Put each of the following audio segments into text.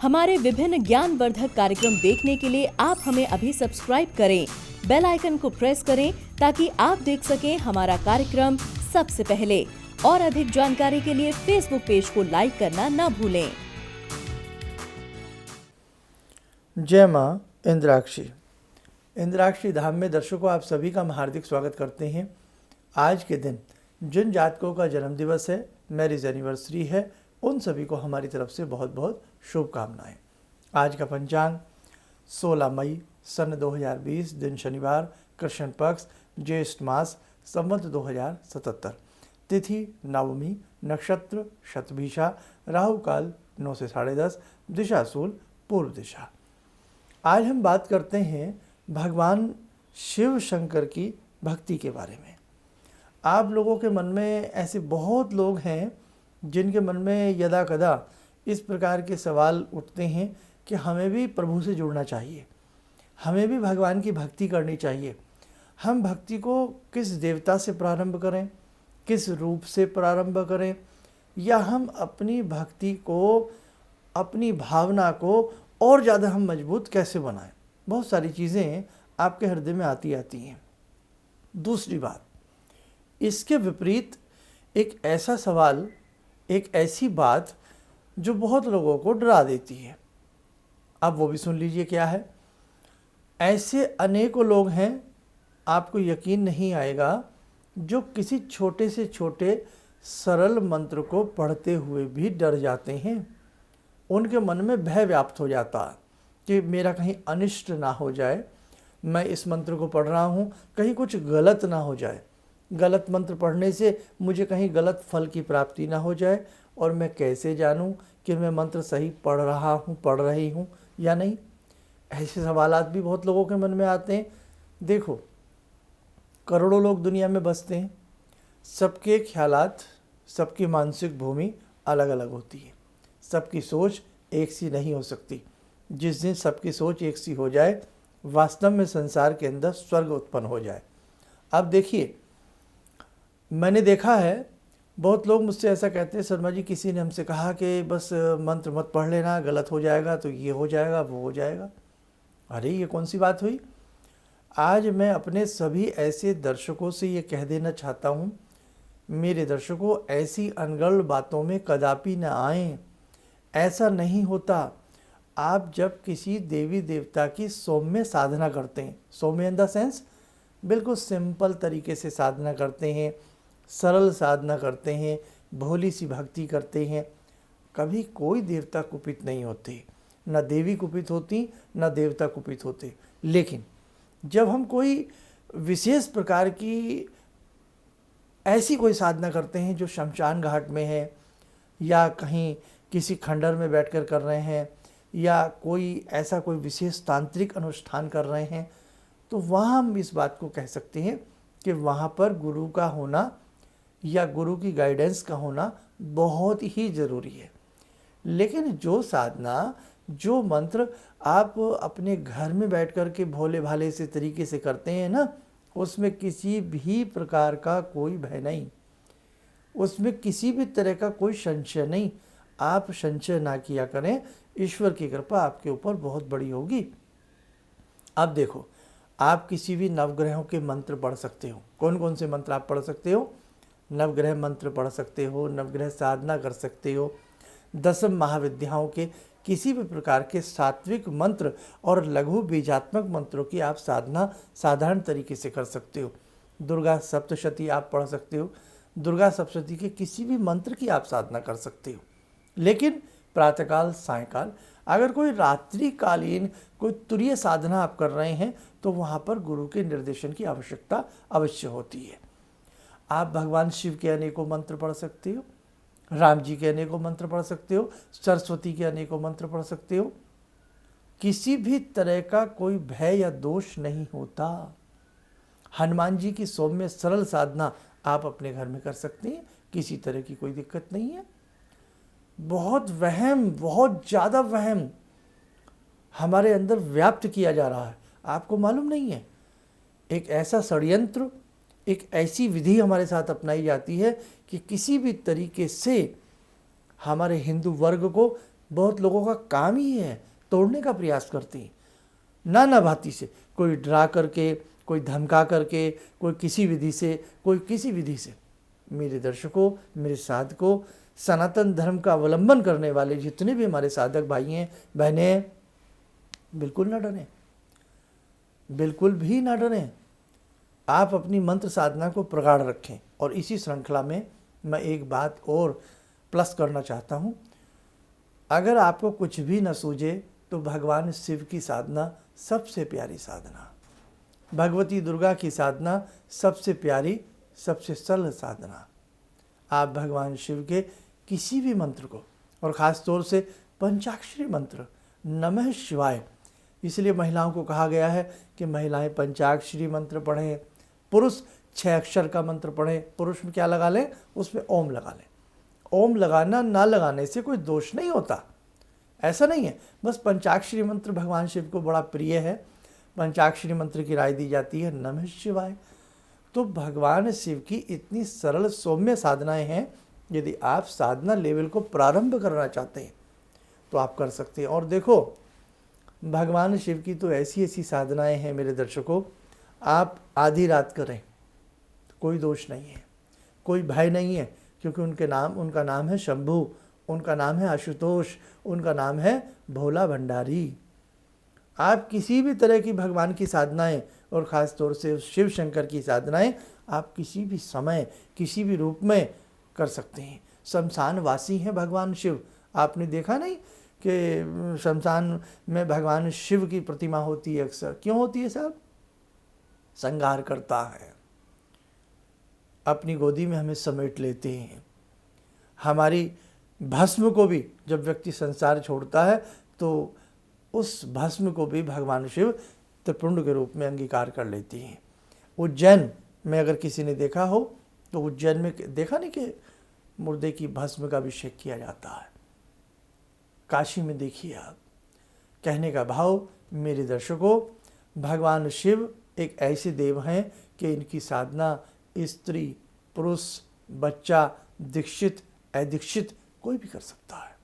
हमारे विभिन्न ज्ञानवर्धक कार्यक्रम देखने के लिए आप हमें अभी सब्सक्राइब करें, बेल आइकन को प्रेस करें ताकि आप देख सकें हमारा कार्यक्रम सबसे पहले। और अधिक जानकारी के लिए फेसबुक पेज को लाइक करना न भूलें। जय माँ इंद्राक्षी। इंद्राक्षी धाम में दर्शकों आप सभी का हम हार्दिक स्वागत करते हैं। आज के दिन जिन जातकों का जन्म दिवस है, मैरिज एनिवर्सरी है, उन सभी को हमारी तरफ से बहुत बहुत शुभकामनाएं। आज का पंचांग 16 मई सन 2020, दिन शनिवार, कृष्ण पक्ष, ज्येष्ठ मास, संवत 2077, तिथि नवमी, नक्षत्र शतभिषा, राहु काल 9 से 10:30, दिशा शूल पूर्व दिशा। आज हम बात करते हैं भगवान शिव शंकर की भक्ति के बारे में। आप लोगों के मन में ऐसे बहुत लोग हैं जिनके मन में यदा कदा इस प्रकार के सवाल उठते हैं कि हमें भी प्रभु से जुड़ना चाहिए, हमें भी भगवान की भक्ति करनी चाहिए। हम भक्ति को किस देवता से प्रारंभ करें, किस रूप से प्रारंभ करें, या हम अपनी भक्ति को, अपनी भावना को और ज़्यादा हम मजबूत कैसे बनाएं। बहुत सारी चीज़ें आपके हृदय में आती हैं। दूसरी बात, इसके विपरीत एक ऐसा सवाल, एक ऐसी बात जो बहुत लोगों को डरा देती है। अब वो भी सुन लीजिए क्या है। ऐसे अनेकों लोग हैं, आपको यकीन नहीं आएगा, जो किसी छोटे से छोटे सरल मंत्र को पढ़ते हुए भी डर जाते हैं। उनके मन में भय व्याप्त हो जाता है कि मेरा कहीं अनिष्ट ना हो जाए, मैं इस मंत्र को पढ़ रहा हूँ, कहीं कुछ गलत ना हो जाए, गलत मंत्र पढ़ने से मुझे कहीं गलत फल की प्राप्ति ना हो जाए, और मैं कैसे जानूं कि मैं मंत्र सही पढ़ रहा हूं, पढ़ रही हूं या नहीं। ऐसे सवालात भी बहुत लोगों के मन में आते हैं। देखो, करोड़ों लोग दुनिया में बसते हैं, सबके ख्यालात, सबकी मानसिक भूमि अलग अलग होती है, सबकी सोच एक सी नहीं हो सकती। जिस दिन सबकी सोच एक सी हो जाए, वास्तव में संसार के अंदर स्वर्ग उत्पन्न हो जाए। अब देखिए, मैंने देखा है बहुत लोग मुझसे ऐसा कहते हैं, शर्मा जी किसी ने हमसे कहा कि बस मंत्र मत पढ़ लेना, गलत हो जाएगा तो ये हो जाएगा, वो हो जाएगा। अरे ये कौन सी बात हुई। आज मैं अपने सभी ऐसे दर्शकों से ये कह देना चाहता हूँ, मेरे दर्शकों, ऐसी अनगढ़ बातों में कदापि न आएं। ऐसा नहीं होता। आप जब किसी देवी देवता की सौम्य साधना करते हैं, सौम्य इन द सेंस बिल्कुल सिंपल तरीके से साधना करते हैं, सरल साधना करते हैं, भोली सी भक्ति करते हैं, कभी कोई देवता कुपित नहीं होते, न देवी कुपित होती, न देवता कुपित होते। लेकिन जब हम कोई विशेष प्रकार की ऐसी कोई साधना करते हैं जो शमशान घाट में है, या कहीं किसी खंडर में बैठकर कर रहे हैं, या कोई ऐसा कोई विशेष तांत्रिक अनुष्ठान कर रहे हैं, तो वहाँ हम इस बात को कह सकते हैं कि वहाँ पर गुरु का होना या गुरु की गाइडेंस का होना बहुत ही ज़रूरी है। लेकिन जो साधना, जो मंत्र आप अपने घर में बैठ कर के भोले भाले से तरीके से करते हैं ना, उसमें किसी भी प्रकार का कोई भय नहीं, उसमें किसी भी तरह का कोई संशय नहीं। आप संशय ना किया करें, ईश्वर की कृपा आपके ऊपर बहुत बड़ी होगी। अब देखो, आप किसी भी नवग्रहों के मंत्र पढ़ सकते हो। कौन कौन से मंत्र आप पढ़ सकते हो? नवग्रह मंत्र पढ़ सकते हो, नवग्रह साधना कर सकते हो, दसम महाविद्याओं के किसी भी प्रकार के सात्विक मंत्र और लघु बीजात्मक मंत्रों की आप साधना साधारण तरीके से कर सकते हो। दुर्गा सप्तशती आप पढ़ सकते हो, दुर्गा सप्तशती के किसी भी मंत्र की आप साधना कर सकते हो। लेकिन प्रातःकाल, सायंकाल, अगर कोई रात्रिकालीन कोई तुरीय साधना आप कर रहे हैं, तो वहाँ पर गुरु के निर्देशन की आवश्यकता अवश्य होती है। आप भगवान शिव के अनेकों मंत्र पढ़ सकते हो, राम जी के अनेकों मंत्र पढ़ सकते हो, सरस्वती के अनेकों मंत्र पढ़ सकते हो। किसी भी तरह का कोई भय या दोष नहीं होता। हनुमान जी की सौम्य सरल साधना आप अपने घर में कर सकते हैं, किसी तरह की कोई दिक्कत नहीं है। बहुत वहम, बहुत ज़्यादा वहम हमारे अंदर व्याप्त किया जा रहा है, आपको मालूम नहीं है। एक ऐसा षड्यंत्र, एक ऐसी विधि हमारे साथ अपनाई जाती है कि किसी भी तरीके से हमारे हिंदू वर्ग को बहुत लोगों का काम ही है तोड़ने का प्रयास करती हैं, नाना भांति से, कोई डरा करके, कोई धमका करके, कोई किसी विधि से, कोई किसी विधि से। मेरे दर्शकों, मेरे साधकों, सनातन धर्म का अवलंबन करने वाले जितने भी हमारे साधक भाई हैं, बहनें हैं, बिल्कुल ना डरें, बिल्कुल भी ना डरें। आप अपनी मंत्र साधना को प्रगाढ़ रखें। और इसी श्रृंखला में मैं एक बात और प्लस करना चाहता हूँ। अगर आपको कुछ भी न सूझे तो भगवान शिव की साधना सबसे प्यारी साधना, भगवती दुर्गा की साधना सबसे प्यारी, सबसे सरल साधना। आप भगवान शिव के किसी भी मंत्र को, और ख़ास तौर से पंचाक्षरी मंत्र नमः शिवाय, इसलिए महिलाओं को कहा गया है कि महिलाएं पंचाक्षरी मंत्र पढ़ें, पुरुष 6 अक्षर का मंत्र पढ़ें। पुरुष में क्या लगा लें? उसमें ओम लगा लें। ओम लगाना ना लगाने से कोई दोष नहीं होता, ऐसा नहीं है। बस पंचाक्षरी मंत्र भगवान शिव को बड़ा प्रिय है। पंचाक्षरी मंत्र की राय दी जाती है नमः शिवाय। तो भगवान शिव की इतनी सरल सौम्य साधनाएं हैं। यदि आप साधना लेवल को प्रारंभ करना चाहते हैं तो आप कर सकते हैं। और देखो, भगवान शिव की तो ऐसी ऐसी साधनाएं हैं मेरे दर्शकों, आप आधी रात करें तो कोई दोष नहीं है, कोई भय नहीं है, क्योंकि उनका नाम है शंभु, उनका नाम है आशुतोष, उनका नाम है भोला भंडारी। आप किसी भी तरह की भगवान की साधनाएं, और ख़ास तौर से शिव शंकर की साधनाएं, आप किसी भी समय, किसी भी रूप में कर सकते हैं। शमशान वासी हैं भगवान शिव। आपने देखा नहीं कि शमशान में भगवान शिव की प्रतिमा होती है अक्सर? क्यों होती है साहब? संहार करता है, अपनी गोदी में हमें समेट लेते हैं। हमारी भस्म को भी जब व्यक्ति संसार छोड़ता है तो उस भस्म को भी भगवान शिव त्रिपुंड के रूप में अंगीकार कर लेती हैं। उज्जैन में अगर किसी ने देखा हो तो उज्जैन में देखा नहीं कि मुर्दे की भस्म का अभिषेक किया जाता है। काशी में देखिए आप। कहने का भाव मेरे दर्शकों, भगवान शिव एक ऐसे देव हैं कि इनकी साधना स्त्री, पुरुष, बच्चा, दीक्षित, अदीक्षित कोई भी कर सकता है।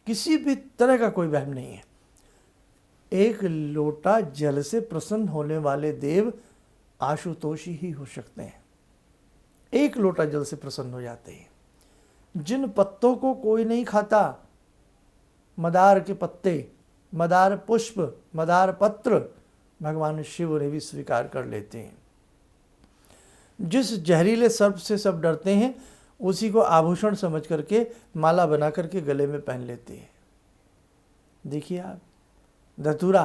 किसी भी तरह का कोई वहम नहीं है। एक लोटा जल से प्रसन्न होने वाले देव आशुतोषी ही हो सकते हैं। एक लोटा जल से प्रसन्न हो जाते हैं। जिन पत्तों को कोई नहीं खाता, मदार के पत्ते, मदार पुष्प, मदार पत्र, भगवान शिव उन्हें भी स्वीकार कर लेते हैं। जिस जहरीले सर्प से सब डरते हैं, उसी को आभूषण समझ करके माला बना करके गले में पहन लेते हैं। देखिए आप, धतूरा,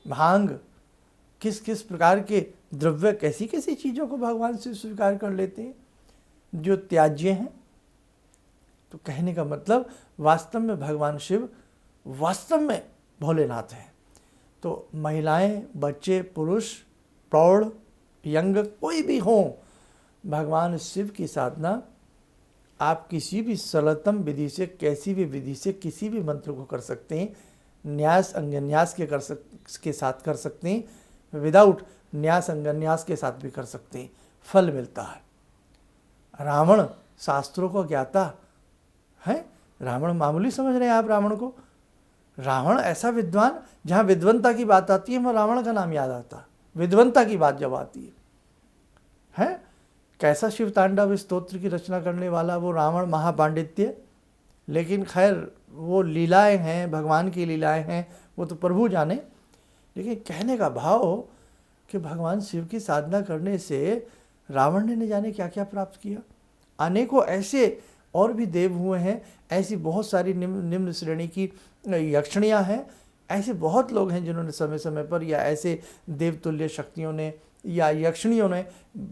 भांग, किस किस प्रकार के द्रव्य, कैसी कैसी चीज़ों को भगवान से स्वीकार कर लेते हैं जो त्याज्य हैं। तो कहने का मतलब, वास्तव में भगवान शिव वास्तव में भोलेनाथ हैं। तो महिलाएं, बच्चे, पुरुष, प्रौढ़, यंग, कोई भी हों, भगवान शिव की साधना आप किसी भी सरलतम विधि से, कैसी भी विधि से, किसी भी मंत्र को कर सकते हैं। न्यास अंगन्यास के साथ कर सकते हैं, विदाउट न्यास अंगन्यास के साथ भी कर सकते हैं, फल मिलता है। रावण शास्त्रों को ज्ञाता है। रावण मामूली समझ रहे हैं आप रावण को? रावण ऐसा विद्वान, जहाँ विद्वंता की बात आती है वहाँ रावण का नाम याद आता। विद्वंता की बात जब आती है, कैसा शिव तांडव स्तोत्र की रचना करने वाला वो रावण महापांडित्य। लेकिन खैर वो लीलाएं हैं, भगवान की लीलाएं हैं, वो तो प्रभु जाने। लेकिन कहने का भाव कि भगवान शिव की साधना करने से रावण ने न जाने क्या क्या प्राप्त किया। अनेकों ऐसे और भी देव हुए हैं, ऐसी बहुत सारी निम्न श्रेणी की यक्षिणियाँ हैं। ऐसे बहुत लोग हैं जिन्होंने समय समय पर, या ऐसे देवतुल्य शक्तियों ने या यक्षिणियों ने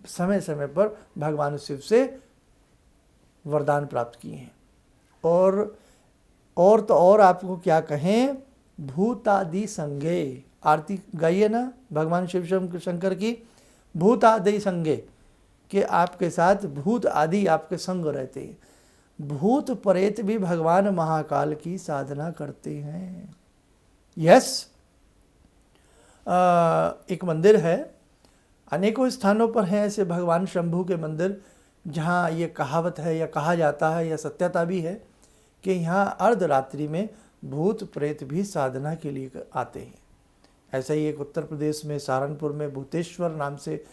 समय समय पर भगवान शिव से वरदान प्राप्त किए हैं। और तो और आपको क्या कहें, भूतादि संगे, आरती गाइए ना भगवान शिव शंकर की, भूतादि संगे, कि आपके साथ भूत आदि आपके संग रहते हैं। भूत प्रेत भी भगवान महाकाल की साधना करते हैं। यस, एक मंदिर है, अनेकों स्थानों पर हैं ऐसे भगवान शंभू के मंदिर, जहाँ ये कहावत है या कहा जाता है या सत्यता भी है कि यहाँ अर्धरात्रि में भूत प्रेत भी साधना के लिए आते हैं। ऐसा ही एक उत्तर प्रदेश में सहारनपुर में भूतेश्वर नाम से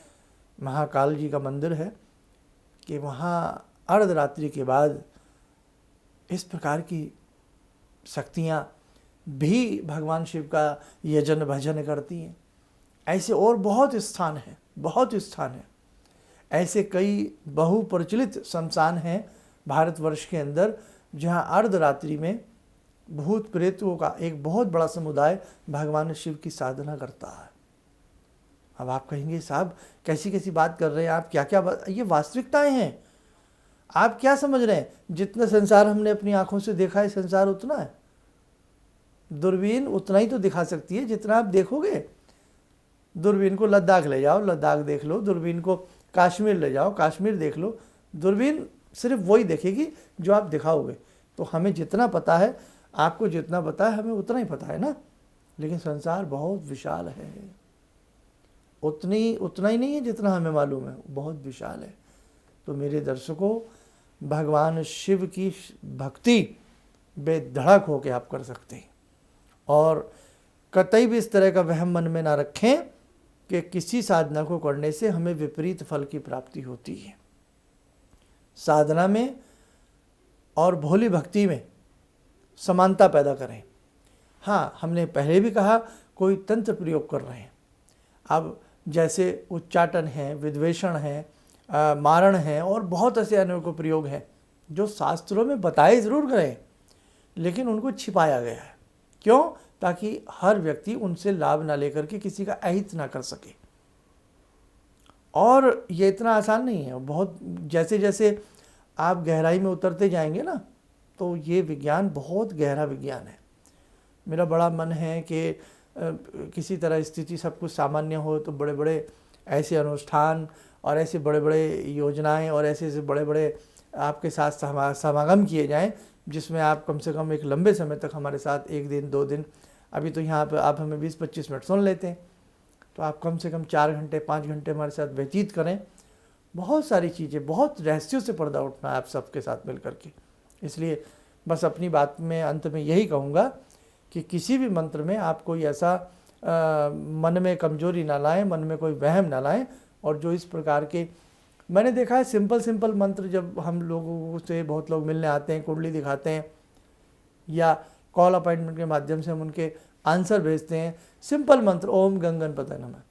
महाकाल जी का मंदिर है कि वहाँ अर्धरात्रि के बाद इस प्रकार की शक्तियाँ भी भगवान शिव का यजन भजन करती हैं। ऐसे और बहुत स्थान हैं, बहुत स्थान हैं। ऐसे कई बहुप्रचलित शमशान हैं भारतवर्ष के अंदर जहाँ अर्धरात्रि में भूत प्रेतों का एक बहुत बड़ा समुदाय भगवान शिव की साधना करता है। अब आप कहेंगे साहब कैसी कैसी बात कर रहे हैं आप, क्या क्या ये वास्तविकताएं हैं। आप क्या समझ रहे हैं, जितना संसार हमने अपनी आंखों से देखा है संसार उतना है। दूरबीन उतना ही तो दिखा सकती है जितना आप देखोगे। दूरबीन को लद्दाख ले जाओ, लद्दाख देख लो। दूरबीन को कश्मीर ले जाओ, कश्मीर देख लो। दूरबीन सिर्फ वही देखेगी जो आप दिखाओगे। तो हमें जितना पता है, आपको जितना पता है, हमें उतना ही पता है ना। लेकिन संसार बहुत विशाल है, उतना ही नहीं है जितना हमें मालूम है, बहुत विशाल है। तो मेरे दर्शकों, भगवान शिव की भक्ति बेधड़क होकर आप कर सकते हैं और कतई भी इस तरह का वहम मन में ना रखें कि किसी साधना को करने से हमें विपरीत फल की प्राप्ति होती है। साधना में और भोली भक्ति में समानता पैदा करें। हाँ, हमने पहले भी कहा कोई तंत्र प्रयोग कर रहे हैं। अब जैसे उच्चाटन है, विद्वेषण है, मारण है और बहुत ऐसे अनेकों प्रयोग हैं जो शास्त्रों में बताए ज़रूर गए लेकिन उनको छिपाया गया है। क्यों? ताकि हर व्यक्ति उनसे लाभ ना लेकर के किसी का अहित ना कर सके। और ये इतना आसान नहीं है। बहुत जैसे जैसे आप गहराई में उतरते जाएंगे ना, तो ये विज्ञान बहुत गहरा विज्ञान है। मेरा बड़ा मन है कि किसी तरह स्थिति सब कुछ सामान्य हो तो बड़े बड़े ऐसे अनुष्ठान और ऐसे बड़े बड़े योजनाएं और ऐसे बड़े बड़े आपके साथ समागम किए जाएं जिसमें आप कम से कम एक लंबे समय तक हमारे साथ 1 दिन 2 दिन, अभी तो यहाँ पर आप हमें 20-25 मिनट सुन लेते हैं, तो आप कम से कम 4 घंटे 5 घंटे हमारे साथ व्यतीत करें। बहुत सारी चीज़ें, बहुत रहस्यों से पर्दा उठना है आप सबके साथ मिल करके। इसलिए बस अपनी बात में अंत में यही कहूँगा कि किसी भी मंत्र में आप कोई ऐसा मन में कमजोरी ना लाएं, मन में कोई वहम ना लाएं। और जो इस प्रकार के मैंने देखा है सिंपल मंत्र, जब हम लोगों से बहुत लोग मिलने आते हैं, कुंडली दिखाते हैं या कॉल अपॉइंटमेंट के माध्यम से हम उनके आंसर भेजते हैं, सिंपल मंत्र ओम गंगणपतये नमः,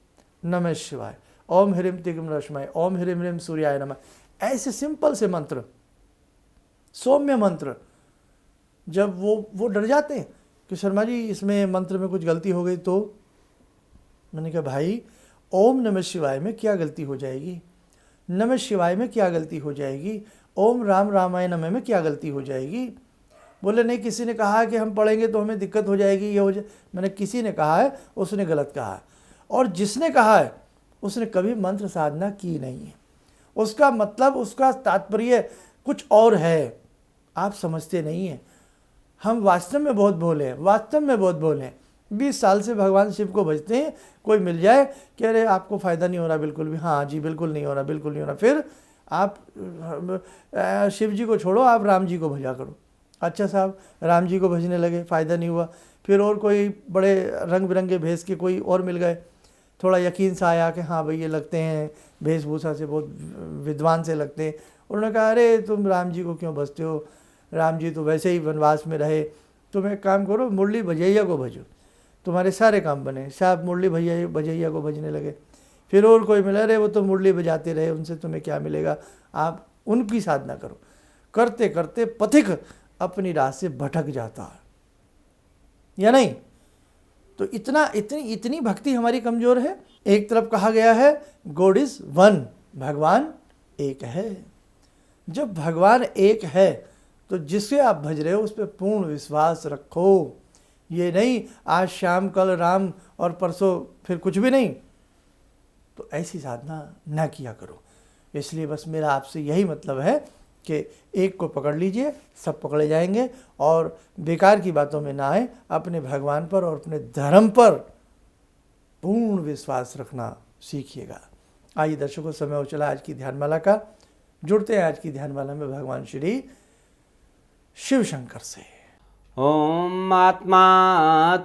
नमः शिवाय, ओम ह्रीम तिग्म रश्मय, ओम ह्रीम ह्रीम सूर्याय नमः, ऐसे सिंपल से मंत्र, सौम्य मंत्र, जब वो डर जाते हैं कि शर्मा जी इसमें मंत्र में कुछ गलती हो गई तो मैंने कहा भाई ओम नमः शिवाय में क्या गलती हो जाएगी, नमः शिवाय में क्या गलती हो जाएगी, ओम राम रामाय नमः में क्या गलती हो जाएगी। बोले नहीं, किसी ने कहा कि हम पढ़ेंगे तो हमें दिक्कत हो जाएगी, ये हो जाए। मैंने किसी ने कहा है उसने गलत कहा है, और जिसने कहा है उसने कभी मंत्र साधना की नहीं है। उसका मतलब, उसका तात्पर्य कुछ और है, आप समझते नहीं हैं। हम वास्तव में बहुत भोले हैं, वास्तव में बहुत भोले हैं। 20 साल से भगवान शिव को भजते हैं, कोई मिल जाए कि अरे आपको फ़ायदा नहीं हो रहा, बिल्कुल भी, हाँ जी बिल्कुल नहीं हो रहा, बिल्कुल नहीं हो रहा, फिर आप शिव जी को छोड़ो, आप राम जी को भजा करो। अच्छा साहब, राम जी को भजने लगे, फ़ायदा नहीं हुआ, फिर और कोई बड़े रंग बिरंगे भेष के कोई और मिल गए, थोड़ा यकीन सा आया कि हाँ भाई ये लगते हैं वेशभूषा से बहुत विद्वान से लगते हैं। उन्होंने कहा अरे तुम राम जी को क्यों भजते हो, राम जी तो वैसे ही वनवास में रहे, तुम एक काम करो मुरली भजैया को भजो, तुम्हारे सारे काम बने। साहब मुरली भजैया को भजने लगे। फिर और कोई मिला, अरे वो तो मुरली बजाते रहे, उनसे तुम्हें क्या मिलेगा, आप उनकी साधना करो। करते करते पथिक अपनी राह से भटक जाता है या नहीं। तो इतनी भक्ति हमारी कमज़ोर है। एक तरफ कहा गया है गॉड इज वन, भगवान एक है। जब भगवान एक है तो जिससे आप भज रहे हो उस पर पूर्ण विश्वास रखो। ये नहीं आज शाम कल राम और परसों फिर कुछ भी नहीं, तो ऐसी साधना ना किया करो। इसलिए बस मेरा आपसे यही मतलब है कि एक को पकड़ लीजिए, सब पकड़े जाएंगे, और बेकार की बातों में ना आए। अपने भगवान पर और अपने धर्म पर पूर्ण विश्वास रखना सीखिएगा। आइए दर्शकों, समय हो चला आज की ध्यानमाला का। जुड़ते हैं आज की ध्यानमाला में भगवान श्री शिव शंकर से। ॐ आत्मा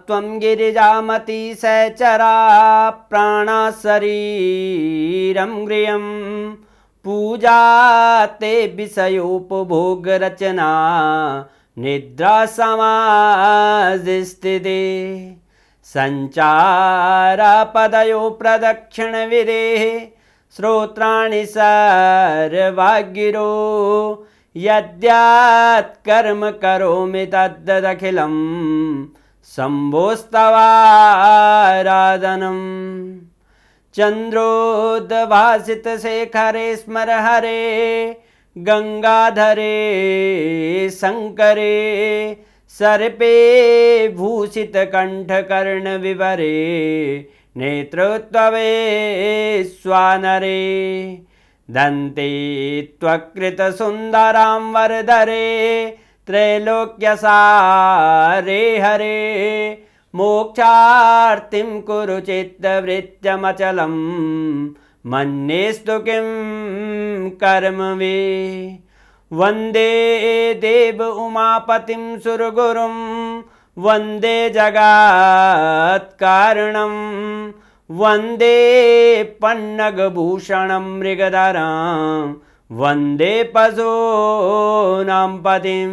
त्वं गिरिजामति सहचरा प्राणा शरीरं गृहं पूजा ते विषयोपभोगरचना निद्रा समाधिस्थिते सञ्चारपदयो प्रदक्षिणविधेः श्रोत्राणि सर्वागिरो यद्यात्कर्म करोमि तद्दखिलं शम्भोस्तवाराधनम् चन्द्रोद्भासितशेखरे स्मर हरे गंगाधरे शंकरे सर्पे भूषितकण्ठकर्णविवरे नेत्रोत्तवे स्वानरे दन्ते त्वकृतसुन्दरां वरदरे त्रैलोक्यसारे हरे मोक्षार्तिं कुरु चित्तवृत्त्यमचलं मन्येस्तु किं कर्म वे वन्दे देव उमापतिं सुरगुरुं वन्दे जगत्कारणं वन्दे पन्नगभूषणं मृगधरं वन्दे पशूनां पतिं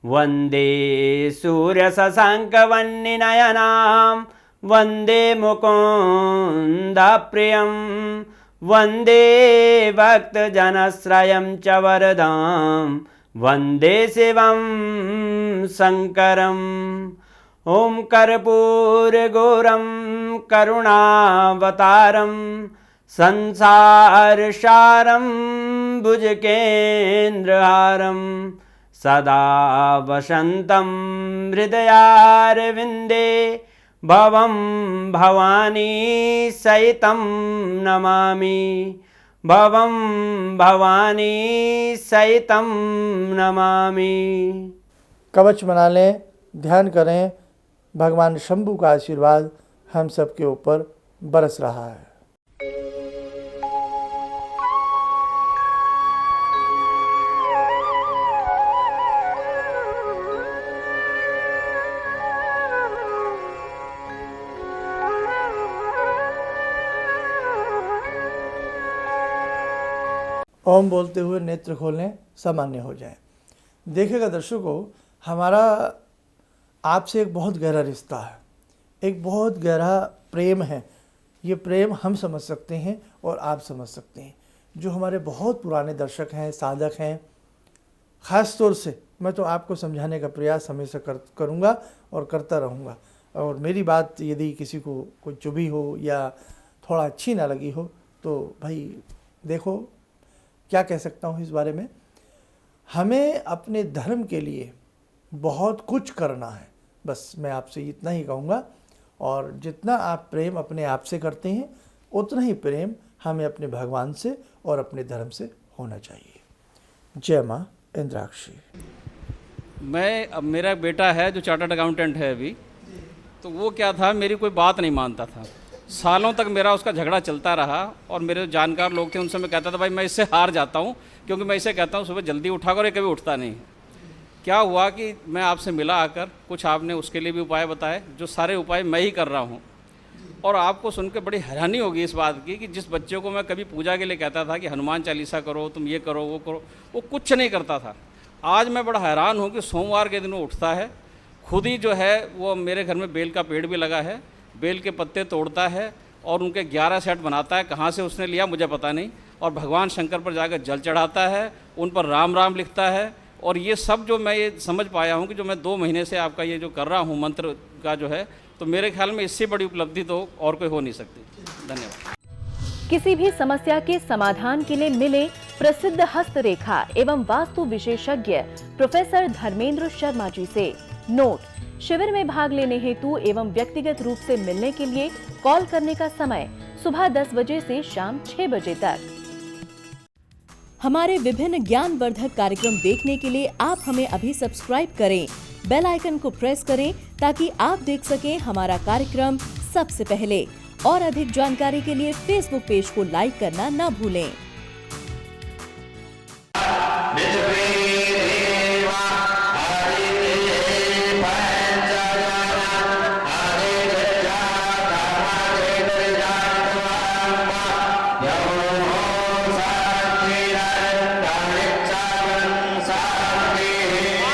वन्दे सूर्यशशाङ्कवह्निनयनां वन्दे मुकुन्दप्रियं वन्दे भक्तजनश्रयं च वरदां वन्दे शिवं शङ्करम् ॐ कर्पूरगौरं करुणावतारं संसारसारं भुजगेन्द्रहारं सदा वसन्तं हृदयारविन्दे भवं भवानी सहितं नमामि भवं भवानी सहितं नमामि। कवच बना लें, ध्यान करें, भगवान शंभु का आशीर्वाद हम सबके ऊपर बरस रहा है। ओम बोलते हुए नेत्र खोलें, सामान्य हो जाएं। देखिएगा दर्शकों, हमारा आपसे एक बहुत गहरा रिश्ता है, एक बहुत गहरा प्रेम है। ये प्रेम हम समझ सकते हैं और आप समझ सकते हैं। जो हमारे बहुत पुराने दर्शक हैं, साधक हैं, ख़ास तौर से मैं तो आपको समझाने का प्रयास हमेशा करूँगा और करता रहूँगा। और मेरी बात यदि किसी को कोई चुभी हो या थोड़ा अच्छी ना लगी हो तो भाई देखो क्या कह सकता हूँ इस बारे में। हमें अपने धर्म के लिए बहुत कुछ करना है, बस मैं आपसे इतना ही कहूँगा। और जितना आप प्रेम अपने आप से करते हैं उतना ही प्रेम हमें अपने भगवान से और अपने धर्म से होना चाहिए। जय माँ इंद्राक्षी। अब मेरा एक बेटा है जो चार्टर्ड अकाउंटेंट है अभी, तो वो क्या था, मेरी कोई बात नहीं मानता था। सालों तक मेरा उसका झगड़ा चलता रहा और मेरे जो जानकार लोग थे उनसे मैं कहता था भाई मैं इससे हार जाता हूँ, क्योंकि मैं इसे कहता हूँ सुबह जल्दी उठा कर, ये कभी उठता नहीं। क्या हुआ कि मैं आपसे मिला आकर, कुछ आपने उसके लिए भी उपाय बताए, जो सारे उपाय मैं ही कर रहा हूँ। और आपको सुन के बड़ी हैरानी होगी इस बात की कि जिस बच्चे को मैं कभी पूजा के लिए कहता था कि हनुमान चालीसा करो, तुम ये करो वो करो, वो कुछ नहीं करता था। आज मैं बड़ा हैरान हूँ कि सोमवार के दिन वो उठता है, खुद ही जो है वो मेरे घर में बेल का पेड़ भी लगा है, बेल के पत्ते तोड़ता है और उनके 11 सेट बनाता है। कहाँ से उसने लिया मुझे पता नहीं। और भगवान शंकर पर जाकर जल चढ़ाता है, उन पर राम राम लिखता है। और ये सब जो मैं ये समझ पाया हूँ कि जो मैं 2 महीने से आपका ये जो कर रहा हूँ मंत्र का जो है, तो मेरे ख्याल में इससे बड़ी उपलब्धि तो और कोई हो नहीं सकती। धन्यवाद। किसी भी समस्या के समाधान के लिए मिले प्रसिद्ध हस्तरेखा एवं वास्तु विशेषज्ञ प्रोफेसर धर्मेंद्र शर्मा जी से। नोट: शिविर में भाग लेने हेतु एवं व्यक्तिगत रूप से मिलने के लिए कॉल करने का समय सुबह 10 बजे से शाम 6 बजे तक। हमारे विभिन्न ज्ञानवर्धक कार्यक्रम देखने के लिए आप हमें अभी सब्सक्राइब करें, बेल आइकन को प्रेस करें ताकि आप देख सकें हमारा कार्यक्रम सबसे पहले। और अधिक जानकारी के लिए फेसबुक पेज को लाइक करना न भूलें।